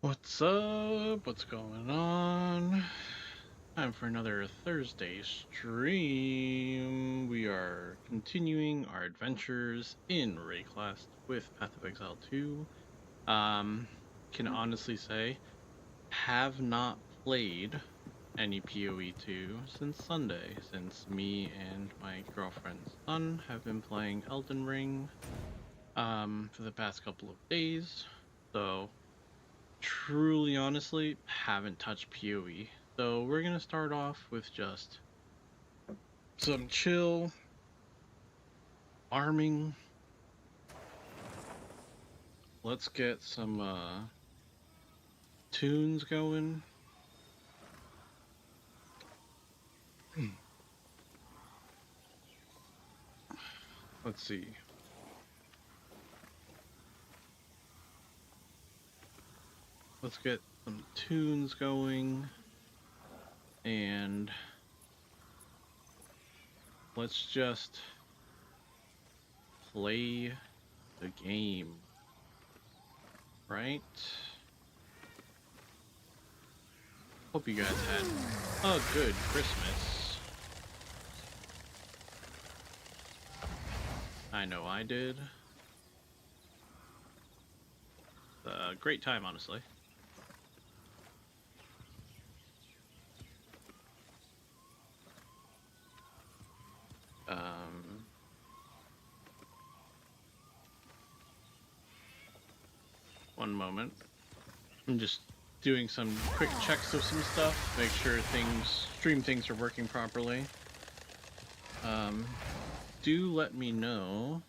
What's up? What's going on? Time for another Thursday stream. We are continuing our adventures in Rayclast with Path of Exile 2. Can honestly say, have not played any PoE 2 since Sunday, since me and my girlfriend's son have been playing Elden Ring for the past couple of days. So truly, honestly, haven't touched PoE. So we're gonna start off with just some chill farming. Let's get some tunes going. Let's see. Let's get some tunes going, and let's just play the game, right? Hope you guys had a good Christmas. I know I did. A great time, honestly. One moment. I'm just doing some quick checks of some stuff, make sure stream things are working properly. Do let me know.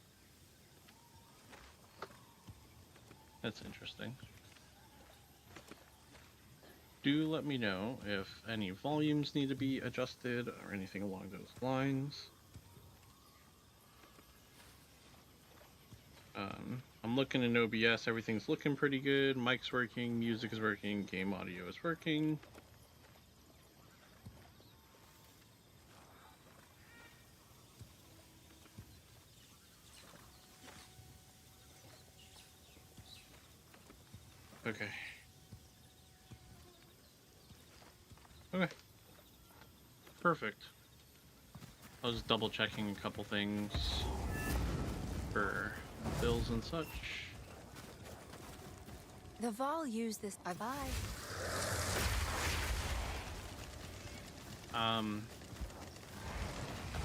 That's interesting. Do let me know if any volumes need to be adjusted or anything along those lines. I'm looking in OBS, everything's looking pretty good. Mic's working, music is working, game audio is working. Okay. Okay. Perfect. I was double checking a couple things for bills and such. The Vol use this. Bye-bye.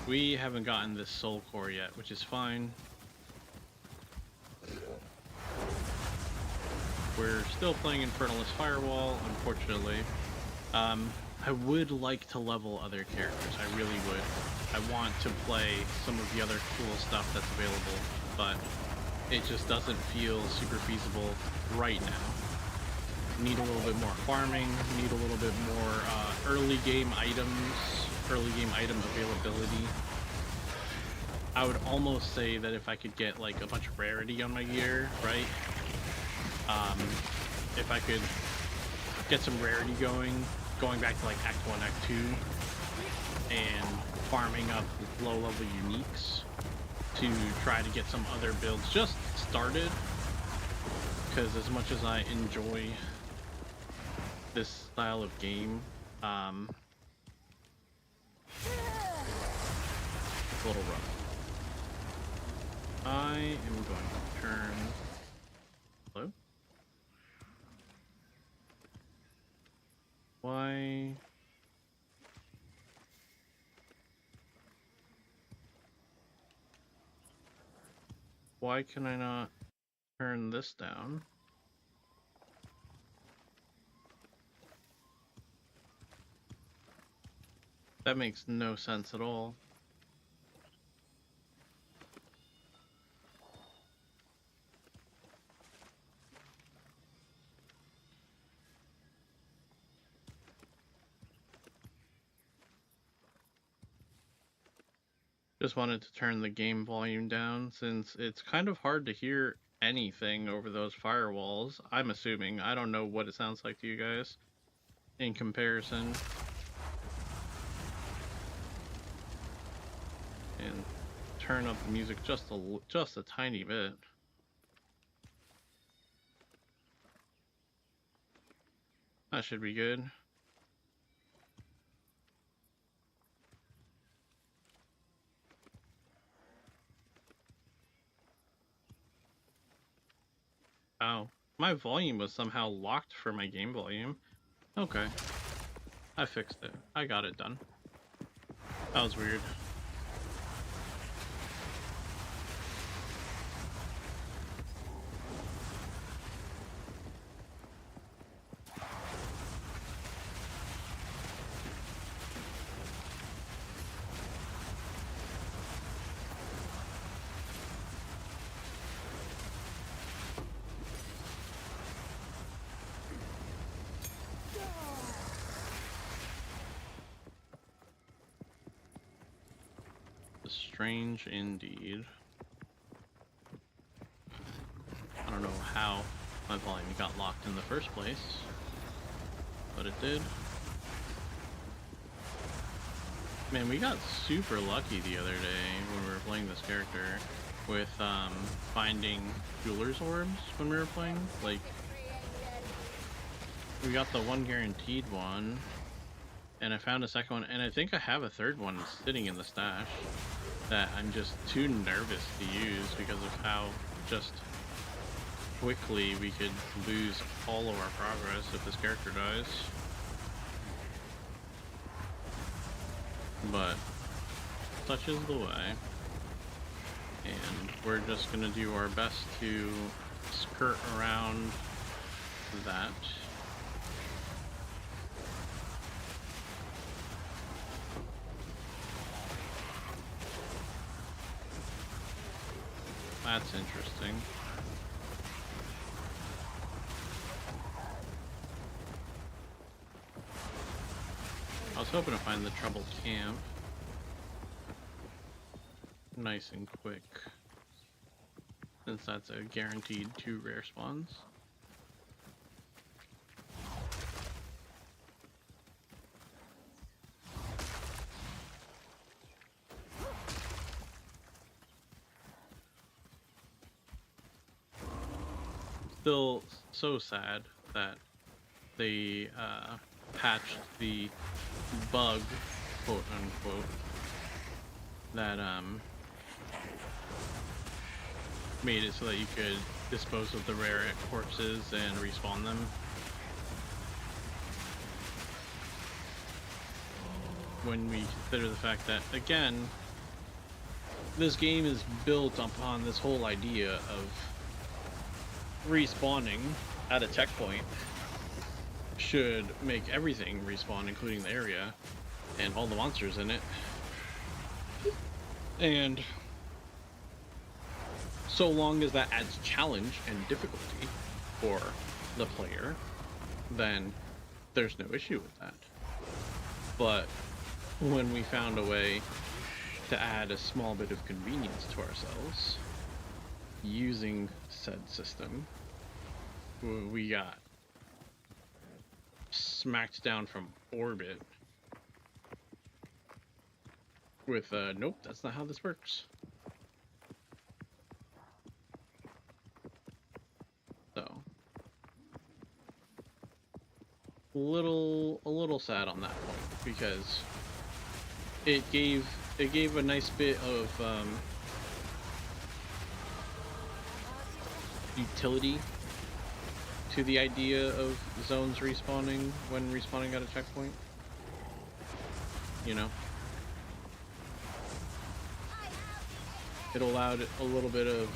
We haven't gotten this soul core yet, which is fine. We're still playing Infernalist Firewall, unfortunately. I would like to level other characters, I really would. I want to play some of the other cool stuff that's available, but it just doesn't feel super feasible right now. Need a little bit more farming, need a little bit more early game item availability. I would almost say that if I could get like a bunch of rarity on my gear, right? If I could get some rarity going back to like Act 1, Act 2, and farming up low-level uniques to try to get some other builds just started, because as much as I enjoy this style of game, it's a little rough. I am going to turn... Hello? Why... Why can I not turn this down? That makes no sense at all. Just wanted to turn the game volume down since it's kind of hard to hear anything over those firewalls. I'm assuming. I don't know what it sounds like to you guys in comparison. And turn up the music just a tiny bit. That should be good. Oh, my volume was somehow locked for my game volume. Okay. I fixed it. I got it done. That was weird. Strange indeed. I don't know how my volume got locked in the first place, but it did. Man, we got super lucky the other day when we were playing this character with finding jeweler's orbs when we were playing. Like, we got the one guaranteed one, and I found a second one, and I think I have a third one sitting in the stash that I'm just too nervous to use because of how just quickly we could lose all of our progress if this character dies. But such is the way, and we're just gonna do our best to skirt around that. That's interesting. I was hoping to find the troubled camp nice and quick, since that's a guaranteed 2 rare spawns. Still so sad that they patched the bug, quote unquote, that made it so that you could dispose of the rare corpses and respawn them. When we consider the fact that, again, this game is built upon this whole idea of respawning at a checkpoint should make everything respawn, including the area and all the monsters in it. And so long as that adds challenge and difficulty for the player, then there's no issue with that. But when we found a way to add a small bit of convenience to ourselves using said system, we got smacked down from orbit with nope, that's not how this works. So a little sad on that point, because it gave a nice bit of utility to the idea of zones respawning when respawning at a checkpoint. You know, it allowed a little bit of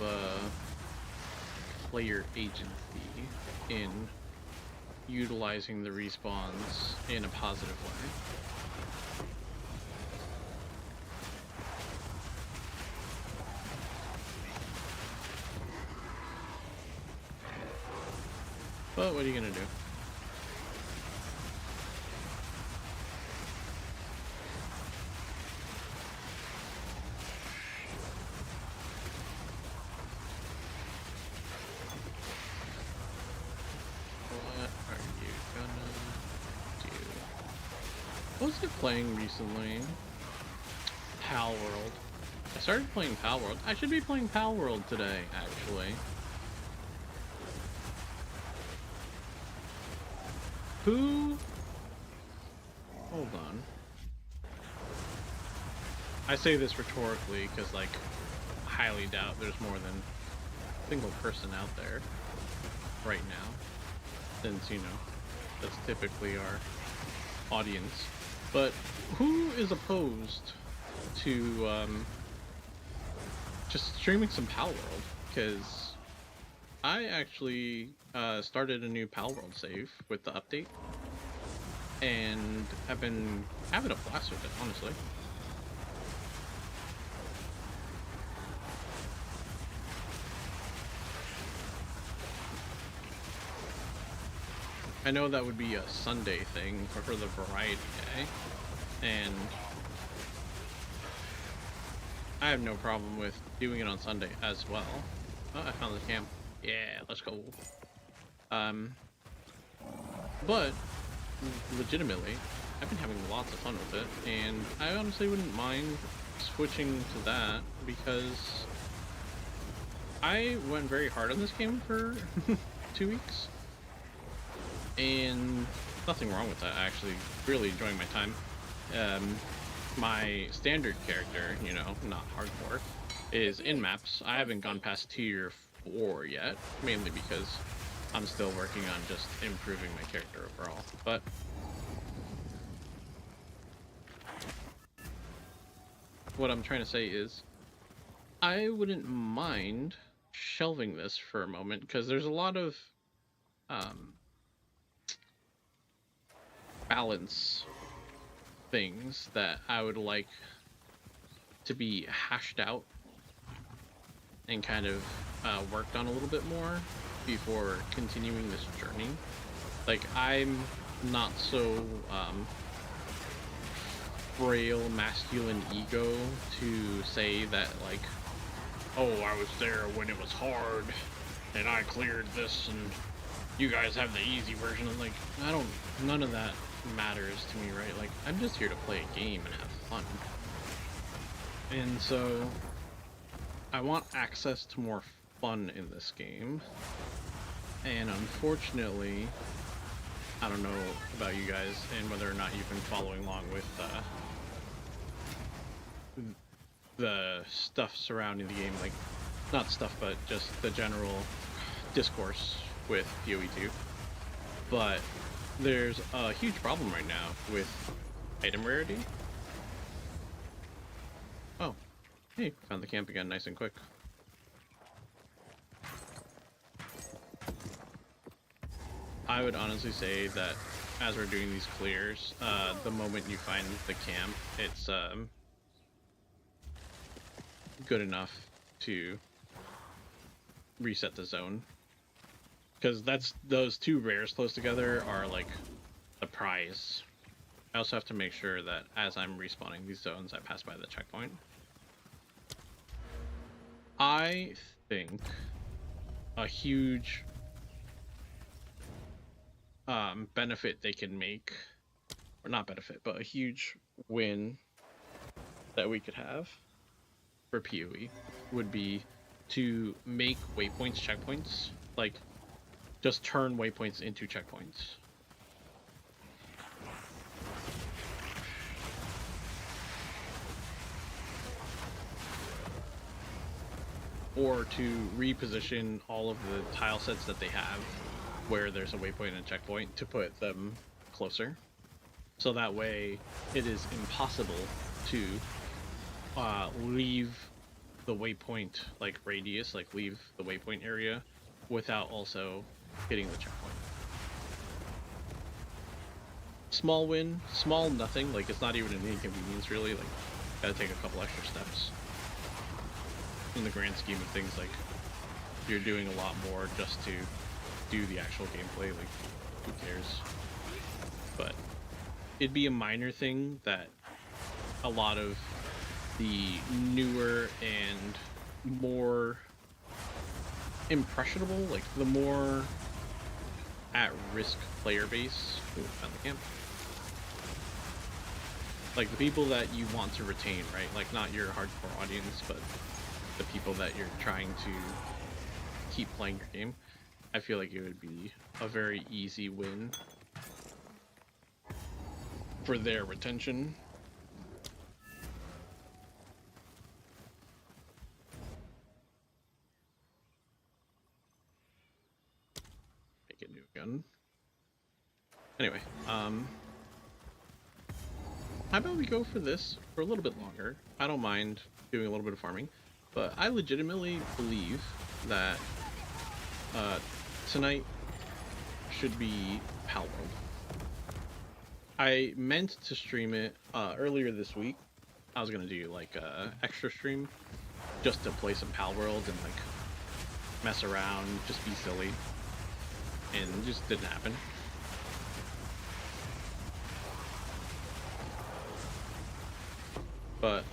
player agency in utilizing the respawns in a positive way. But what are you gonna do? What are you gonna do? What was I playing recently? Pal World. I started playing Pal World. I should be playing Pal World today, actually. Who? Hold on. I say this rhetorically because, like, I highly doubt there's more than a single person out there right now, since, you know, that's typically our audience. But who is opposed to just streaming some Pal World? Because I actually started a new Pal World save with the update, and I've been having a blast with it, honestly. I know that would be a Sunday thing for the variety day, and I have no problem with doing it on Sunday as well. Oh, I found the camp. Yeah, let's go. But legitimately, I've been having lots of fun with it, and I honestly wouldn't mind switching to that because I went very hard on this game for 2 weeks, and nothing wrong with that. I actually really enjoying my time. My standard character, you know, not hardcore, is in maps. I haven't gone past tier 4 yet, mainly because I'm still working on just improving my character overall. But what I'm trying to say is, I wouldn't mind shelving this for a moment because there's a lot of balance things that I would like to be hashed out and kind of worked on a little bit more before continuing this journey. Like, I'm not so frail masculine ego to say that, like, oh, I was there when it was hard and I cleared this and you guys have the easy version. I'm like, none of that matters to me, right? Like, I'm just here to play a game and have fun. And so I want access to more fun in this game. And unfortunately, I don't know about you guys and whether or not you've been following along with the stuff surrounding the game, like, not stuff, but just the general discourse with PoE 2. But there's a huge problem right now with item rarity. Oh, hey, found the camp again nice and quick. I would honestly say that as we're doing these clears, the moment you find the camp, it's good enough to reset the zone. Because those two rares close together are like the prize. I also have to make sure that as I'm respawning these zones, I pass by the checkpoint. I think a huge benefit they can make, or not benefit, but a huge win that we could have for PoE would be to make waypoints checkpoints. Like, just turn waypoints into checkpoints. Or to reposition all of the tile sets that they have where there's a waypoint and a checkpoint to put them closer. So that way it is impossible to leave the waypoint, like, radius, like leave the waypoint area without also hitting the checkpoint. Small win, small nothing, like, it's not even an inconvenience really, like, gotta take a couple extra steps. In the grand scheme of things, like, you're doing a lot more just to do the actual gameplay, like, who cares? But it'd be a minor thing that a lot of the newer and more impressionable, like the more at-risk player base, found the camp, like the people that you want to retain, right? Like, not your hardcore audience, but the people that you're trying to keep playing your game. I feel like it would be a very easy win for their retention. Make a new gun. Anyway, how about we go for this for a little bit longer? I don't mind doing a little bit of farming, but I legitimately believe that tonight should be Pal World. I meant to stream it earlier this week. I was gonna do like a extra stream just to play some Pal World and like mess around, just be silly, and it just didn't happen. But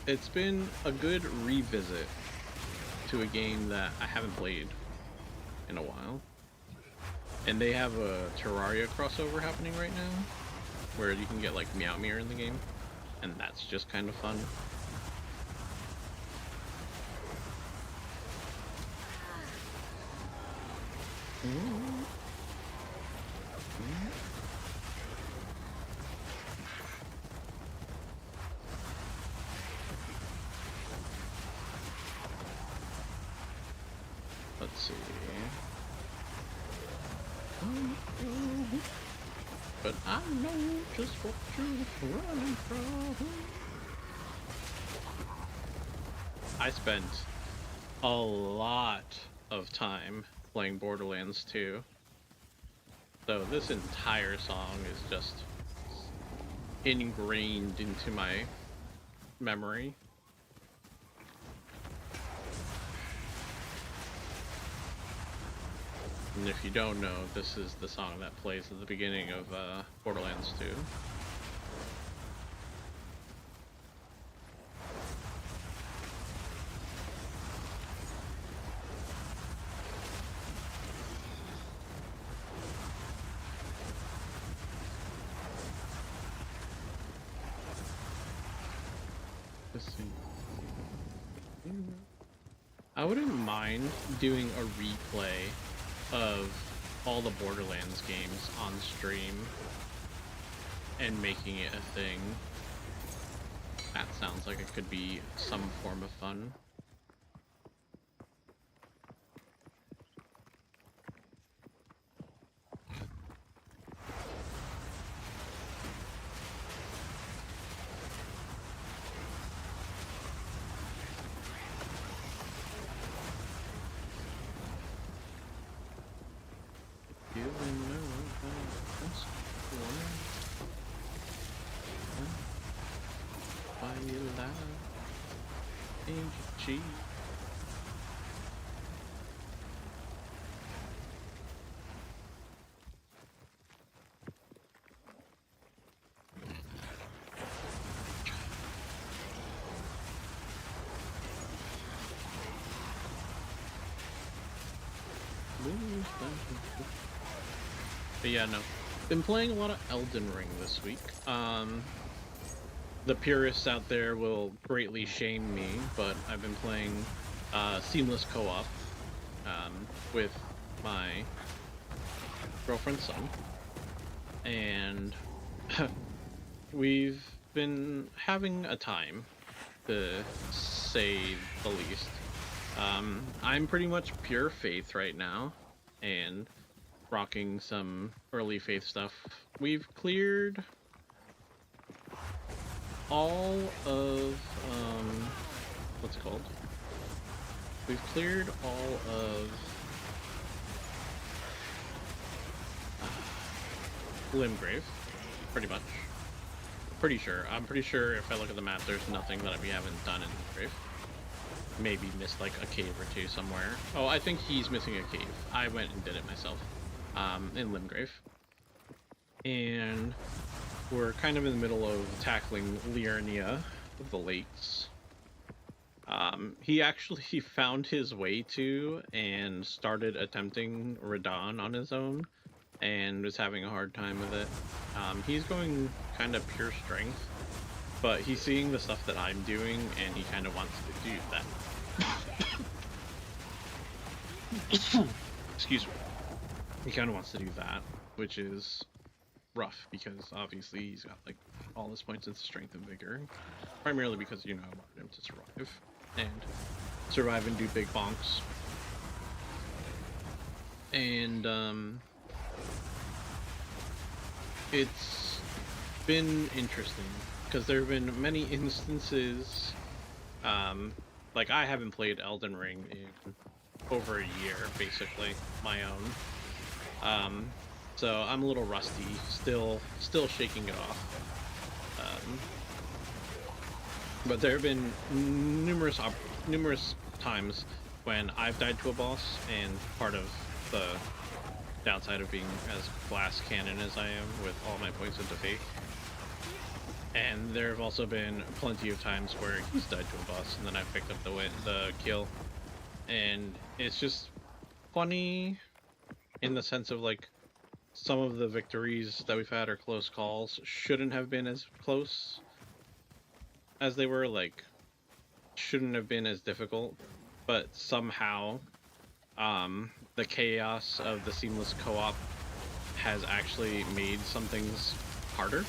it's been a good revisit to a game that I haven't played in a while. And they have a Terraria crossover happening right now, where you can get like Meowmere in the game, and that's just kind of fun. Let's see. But I know just what you're running from. I spent a lot of time playing Borderlands 2. So this entire song is just ingrained into my memory. And if you don't know, this is the song that plays at the beginning of Borderlands 2. I wouldn't mind doing a replay of all the Borderlands games on stream and making it a thing. That sounds like it could be some form of fun. But yeah, no. Been playing a lot of Elden Ring this week. The purists out there will greatly shame me, but I've been playing seamless co-op with my girlfriend's son. And we've been having a time, to say the least. I'm pretty much pure faith right now, and rocking some early faith stuff. We've cleared all of, what's it called? We've cleared all of Limgrave, pretty much. Pretty sure. I'm pretty sure if I look at the map, there's nothing that we haven't done in Limgrave. Maybe missed like a cave or two somewhere. Oh, I think he's missing a cave. I went and did it myself. In Limgrave. And we're kind of in the middle of tackling Liurnia of the Lakes. He actually found his way to and started attempting Radon on his own and was having a hard time with it. He's going kind of pure strength, but he's seeing the stuff that I'm doing and he kind of wants to do that. Excuse me. He kind of wants to do that, which is rough because obviously he's got like all his points into strength and vigor, primarily because you know I wanted him to survive and do big bonks. And it's been interesting because there have been many instances. Like I haven't played Elden Ring in over a year, basically my own. So I'm a little rusty, still shaking it off. But there have been numerous times when I've died to a boss, and part of the downside of being as glass cannon as I am with all my points into faith. And there have also been plenty of times where he's died to a boss, and then I picked up the kill, and it's just funny in the sense of like some of the victories that we've had are close calls, shouldn't have been as close as they were, like shouldn't have been as difficult, but somehow the chaos of the seamless co-op has actually made some things harder.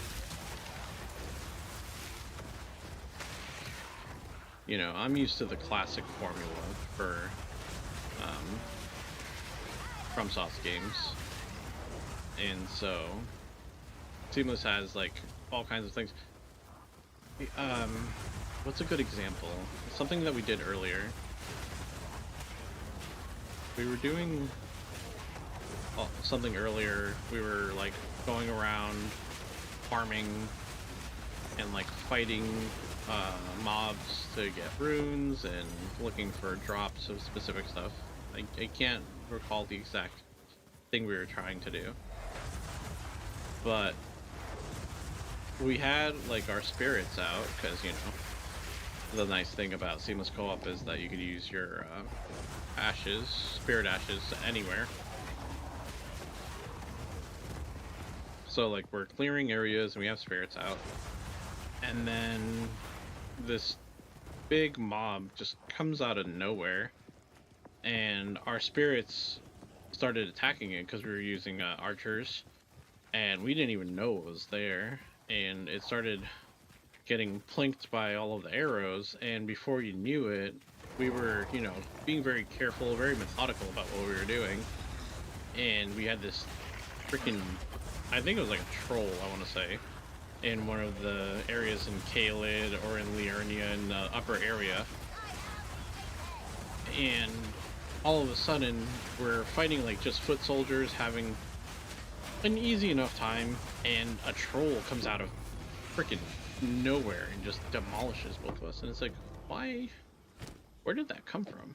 You know, I'm used to the classic formula for FromSoft games, and so seamless has like all kinds of things. What's a good example? Something that we did earlier. We were doing something earlier. We were like going around farming and like fighting mobs to get runes and looking for drops of specific stuff. I can't recall the exact thing we were trying to do, but we had like our spirits out because, you know, the nice thing about seamless co-op is that you could use your spirit ashes anywhere. So like we're clearing areas and we have spirits out, and then this big mob just comes out of nowhere, and our spirits started attacking it because we were using archers, and we didn't even know it was there, and it started getting plinked by all of the arrows, and before you knew it, we were, you know, being very careful, very methodical about what we were doing, and we had this freaking, I think it was like a troll, I want to say, in one of the areas in Caelid or in Liurnia in the upper area, and all of a sudden we're fighting like just foot soldiers having an easy enough time, and a troll comes out of freaking nowhere and just demolishes both of us, and it's like, why? Where did that come from?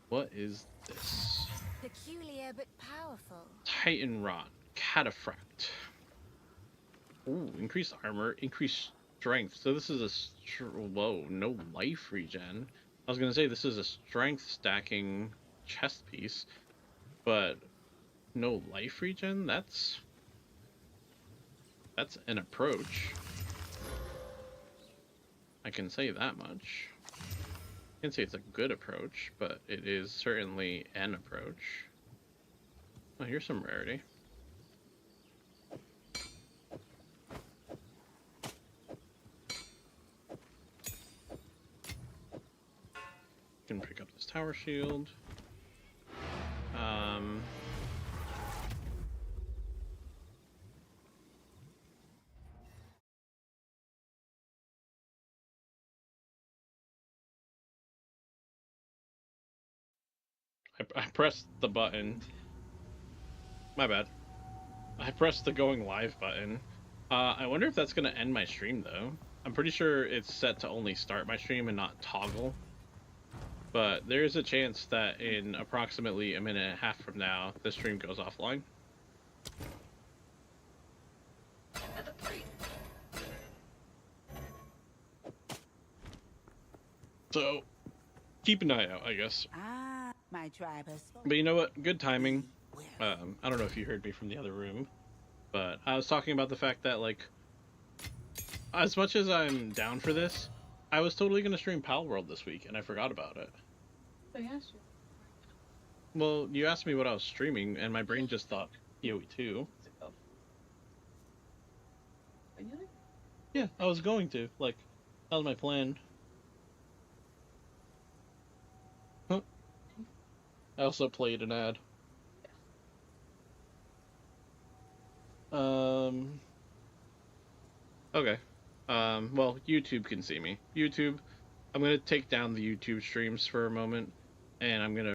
What is this? Peculiar but powerful. Titan Rot, Cataphract. Ooh, increased armor, increased strength. So this is a whoa, no life regen. I was gonna say this is a strength stacking chest piece, but no life regen. That's an approach. I can say that much. I can say it's a good approach, but it is certainly an approach. Oh, here's some rarity. Can pick up this tower shield. I pressed the button. My bad. I pressed the going live button. I wonder if that's going to end my stream, though. I'm pretty sure it's set to only start my stream and not toggle. But there's a chance that in approximately a minute and a half from now, the stream goes offline. So, keep an eye out, I guess. My tribe has spoken. But you know what? Good timing. I don't know if you heard me from the other room, but I was talking about the fact that, like, as much as I'm down for this, I was totally going to stream Pal World this week, and I forgot about it. I asked you. Well, you asked me what I was streaming, and my brain just thought PoE 2. Yeah, I was going to. Like, that was my plan. Huh. I also played an ad. Um. Okay. Well, YouTube can see me. YouTube. I'm gonna take down the YouTube streams for a moment, and I'm gonna